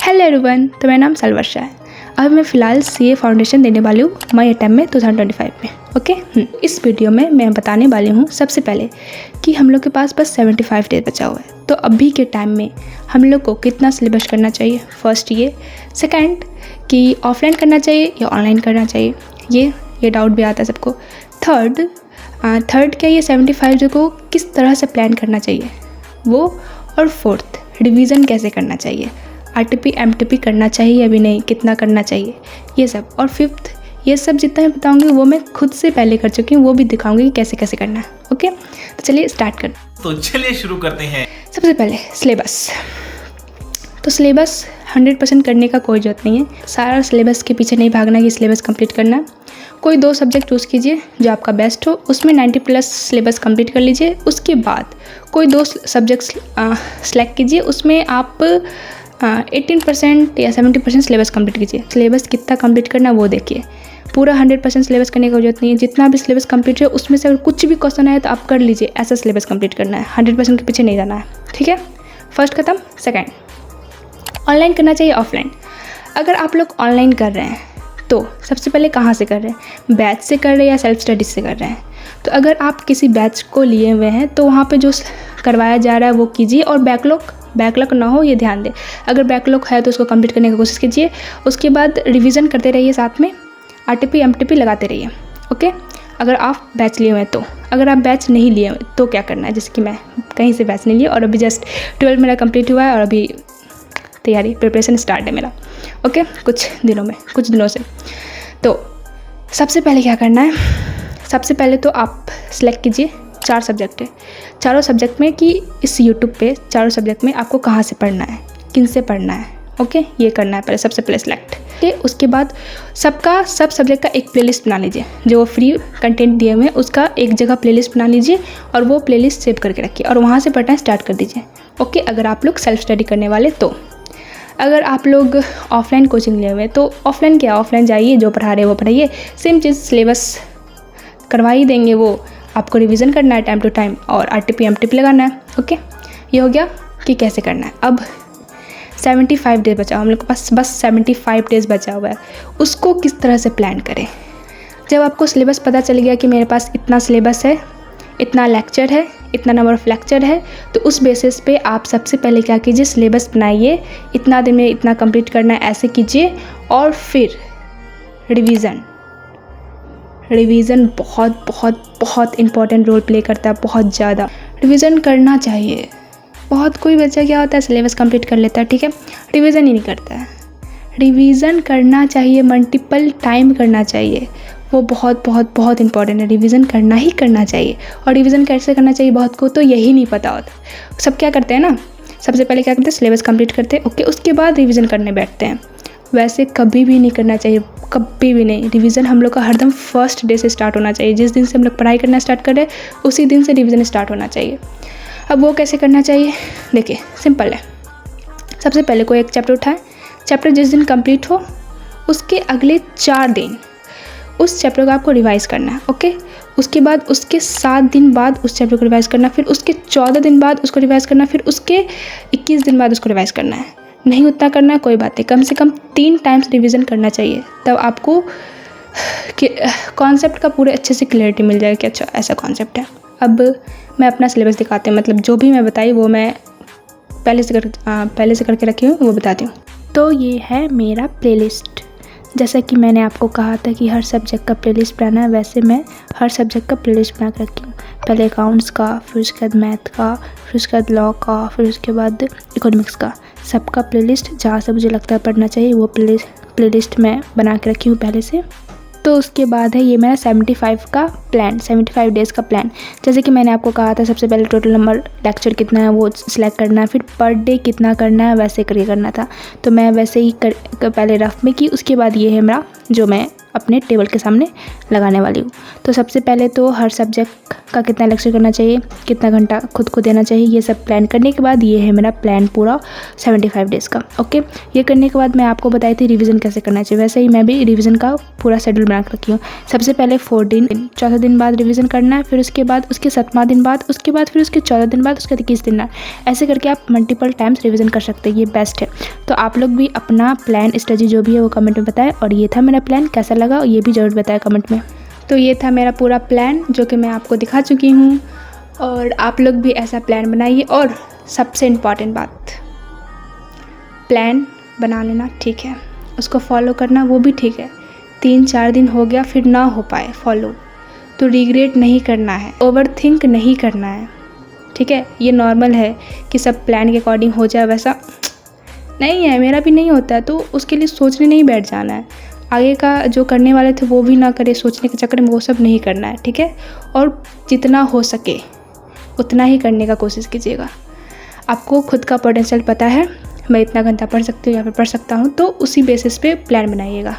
Hello everyone, तो मेरा नाम सलवर्षा है। अब मैं फ़िलहाल सीए फाउंडेशन देने वाली हूँ मई अटैम्प में 2025 में। ओके, इस वीडियो में मैं बताने वाली हूँ सबसे पहले कि हम लोग के पास बस 75 डेज बचा हुआ है, तो अभी के टाइम में हम लोग को कितना सिलेबस करना चाहिए। फर्स्ट ये, सेकंड कि ऑफलाइन करना चाहिए या ऑनलाइन करना चाहिए, ये डाउट भी आता है सबको। थर्ड क्या ये 75 डेज को किस तरह से प्लान करना चाहिए वो, और फोर्थ रिवीजन कैसे करना चाहिए, आरटीपी एमटीपी करना चाहिए या भी नहीं, कितना करना चाहिए, ये सब। और फिफ्थ, ये सब जितना मैं बताऊंगी वो मैं खुद से पहले कर चुकी हूँ, वो भी दिखाऊंगी कि कैसे कैसे करना है। ओके, तो चलिए स्टार्ट कर। तो चलिए शुरू करते हैं। सबसे पहले सिलेबस। तो सिलेबस 100% करने का कोई ज़रूरत नहीं है। सारा सिलेबस के पीछे नहीं भागना कि सिलेबस कंप्लीट करना। कोई 2 सब्जेक्ट चूज़ कीजिए जो आपका बेस्ट हो, उसमें 90+ सिलेबस कंप्लीट कर लीजिए। उसके बाद कोई 2 सब्जेक्ट्स सेलेक्ट कीजिए, उसमें आप 18% या 70% सिलेबस कंप्लीट कीजिए। सिलेबस कितना कंप्लीट करना वो देखिए, पूरा 100% सिलेबस करने की जरूरत नहीं है। जितना भी सिलेबस कंप्लीट है उसमें से अगर कुछ भी क्वेश्चन आए तो आप कर लीजिए, ऐसा सिलेबस कंप्लीट करना है। 100% के पीछे नहीं जाना है, ठीक है। फर्स्ट खत्म। सेकंड, ऑनलाइन करना चाहिए ऑफलाइन। अगर आप लोग ऑनलाइन कर रहे हैं तो सबसे पहले कहाँ से कर रहे हैं, बैच से कर रहे हैं या सेल्फ स्टडी से कर रहे हैं। तो अगर आप किसी बैच को लिए हुए हैं तो वहाँ पे जो करवाया जा रहा है वो कीजिए, और बैकलॉग ना हो ये ध्यान दें। अगर बैकलॉग है तो उसको कंप्लीट करने की कोशिश कीजिए। उसके बाद रिवीजन करते रहिए, साथ में आरटीपी एमटीपी लगाते रहिए। ओके, अगर आप बैच लिए हुए हैं तो। अगर आप बैच नहीं लिए हुए तो क्या करना है, जैसे कि मैं कहीं से बैच नहीं लिया और अभी जस्ट 12 मेरा कंप्लीट हुआ है और अभी तैयारी प्रिपरेशन स्टार्ट है मेरा। ओके, कुछ दिनों से। तो सबसे पहले क्या करना है, सबसे पहले तो आप सेलेक्ट कीजिए 4 सब्जेक्ट है, चारों सब्जेक्ट में कि इस यूट्यूब पे चारों सब्जेक्ट में आपको कहाँ से पढ़ना है, किन से पढ़ना है। ओके, ये करना है पहले, सबसे पहले सेलेक्ट। ओके, उसके बाद सब सब्जेक्ट का एक प्लेलिस्ट बना लीजिए, जो फ्री कंटेंट दिए हुए हैं उसका एक जगह प्लेलिस्ट बना लीजिए और वो प्लेलिस्ट सेव करके रखिए और वहाँ से पढ़ना स्टार्ट कर दीजिए। ओके, अगर आप लोग सेल्फ स्टडी करने वाले तो। अगर आप लोग ऑफलाइन कोचिंग लिए हुए हैं तो ऑफलाइन क्या, ऑफलाइन जाइए, जो पढ़ा रहे हैं वो पढ़ाइए, सेम चीज़ सिलेबस करवा ही देंगे, वो आपको रिवीजन करना है टाइम टू टाइम और आरटीपी एमटीपी लगाना है। ओके, ये हो गया कि कैसे करना है। अब 75 डेज बचा, हम लोग के पास बस 75 डेज बचा हुआ है, उसको किस तरह से प्लान करें। जब आपको सिलेबस पता चल गया कि मेरे पास इतना सिलेबस है, इतना लेक्चर है, इतना नंबर ऑफ लेक्चर है, तो उस बेसिस पे आप सबसे पहले क्या कीजिए, सिलेबस बनाइए, इतना दिन में इतना कंप्लीट करना है, ऐसे कीजिए। और फिर रिवीजन बहुत बहुत बहुत इंपॉर्टेंट रोल प्ले करता है, बहुत ज़्यादा रिवीजन करना चाहिए। बहुत कोई बच्चा क्या होता है सिलेबस कंप्लीट कर लेता है, ठीक है, रिवीजन ही नहीं करता है। रिवीजन करना चाहिए, मल्टीपल टाइम करना चाहिए, वो बहुत बहुत बहुत इंपॉर्टेंट है। रिवीजन करना ही करना चाहिए। और रिवीजन कैसे करना चाहिए बहुत को तो यही नहीं पता होता। सब क्या करते हैं ना, सबसे पहले क्या करते हैं, सिलेबस कंप्लीट करते हैं, ओके, उसके बाद रिवीजन करने बैठते हैं। वैसे कभी भी नहीं करना चाहिए, कभी भी नहीं। रिवीजन हम लोग का हरदम फर्स्ट डे से स्टार्ट होना चाहिए। जिस दिन से हम लोग पढ़ाई करना स्टार्ट कर रहे हैं उसी दिन से रिवीजन स्टार्ट होना चाहिए। अब वो कैसे करना चाहिए, देखिए सिंपल है। सबसे पहले कोई एक चैप्टर उठाएं, चैप्टर जिस दिन कंप्लीट हो उसके अगले 4 दिन उस चैप्टर को आपको रिवाइज़ करना है। ओके, उसके बाद उसके 7 दिन बाद उस चैप्टर को रिवाइज़ करना, फिर उसके 14 दिन बाद उसको रिवाइज़ करना, फिर उसके 21 दिन बाद उसको रिवाइज़ करना है। नहीं उतना करना है कोई बात नहीं, कम से कम 3 टाइम्स रिवीजन करना चाहिए, तब आपको कॉन्सेप्ट का पूरे अच्छे से क्लैरिटी मिल जाएगी कि अच्छा ऐसा कॉन्सेप्ट है। अब मैं अपना सिलेबस दिखाती हूँ, मतलब जो भी मैं बताई वो मैं पहले से करके रखी हूँ वो बताती हूँ। तो ये है मेरा प्लेलिस्ट। जैसा कि मैंने आपको कहा था कि हर सब्जेक्ट का प्लेलिस्ट बनाना है, वैसे मैं हर सब्जेक्ट का प्लेलिस्ट बना कर रखी हूँ। पहले अकाउंट्स का, फिर उसके बाद मैथ का, फिर उसके बाद लॉ का, फिर उसके बाद इकोनॉमिक्स का, सबका प्लेलिस्ट जहाँ से मुझे लगता है पढ़ना चाहिए वो प्लेलिस्ट मैं बना के रखी हूँ पहले से। तो उसके बाद है ये मेरा 75 डेज़ का प्लान। जैसे कि मैंने आपको कहा था सबसे पहले टोटल नंबर लेक्चर कितना है वो सिलेक्ट करना है, फिर पर डे कितना करना है वैसे करके करना था। तो मैं वैसे ही पहले रफ में की, उसके बाद ये है मेरा जो मैं अपने टेबल के सामने लगाने वाली हूँ। तो सबसे पहले तो हर सब्जेक्ट का कितना लेक्चर करना चाहिए, कितना घंटा खुद को देना चाहिए, ये सब प्लान करने के बाद ये है मेरा प्लान पूरा 75 डेज़ का। ओके, ये करने के बाद मैं आपको बताई थी रिवीजन कैसे करना चाहिए, वैसे ही मैं भी रिवीजन का पूरा शेड्यूल बना के रखी हूँ। सबसे पहले 4 दिन, चौथा दिन बाद रिवीजन करना है, फिर उसके बाद उसके 7वां दिन बाद, उसके बाद फिर उसके 14 दिन बाद, उसके 21 दिन ना, ऐसे करके आप मल्टीपल टाइम्स रिवीजन कर सकते हैं। ये बेस्ट है। तो आप लोग भी अपना प्लान स्ट्रेटजी जो भी है वो कमेंट में बताएं। और ये था मेरा प्लान, कैसा लगा ये भी ज़रूर बताएं कमेंट में। तो ये था मेरा पूरा प्लान जो कि मैं आपको दिखा चुकी हूँ, और आप लोग भी ऐसा प्लान बनाइए। और सबसे इम्पॉर्टेंट बात, प्लान बना लेना ठीक है, उसको फॉलो करना वो भी ठीक है। 3-4 दिन हो गया फिर ना हो पाए फॉलो, तो रिग्रेट नहीं करना है, ओवर थिंक नहीं करना है, ठीक है। ये नॉर्मल है कि सब प्लान के अकॉर्डिंग हो जाए, वैसा नहीं है, मेरा भी नहीं होता है। तो उसके लिए सोचने नहीं बैठ जाना है, आगे का जो करने वाले थे वो भी ना करे, सोचने के चक्कर में वो सब नहीं करना है, ठीक है। और जितना हो सके उतना ही करने का कोशिश कीजिएगा। आपको खुद का पोटेंशियल पता है, मैं इतना घंटा पढ़ सकती हूँ या फिर पढ़ सकता हूँ, तो उसी बेसिस पे प्लान बनाइएगा।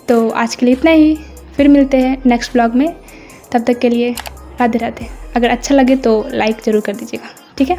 तो आज के लिए इतना ही, फिर मिलते हैं नेक्स्ट ब्लॉग में। तब तक के लिए राधे राधे। अगर अच्छा लगे तो लाइक ज़रूर कर दीजिएगा, ठीक है।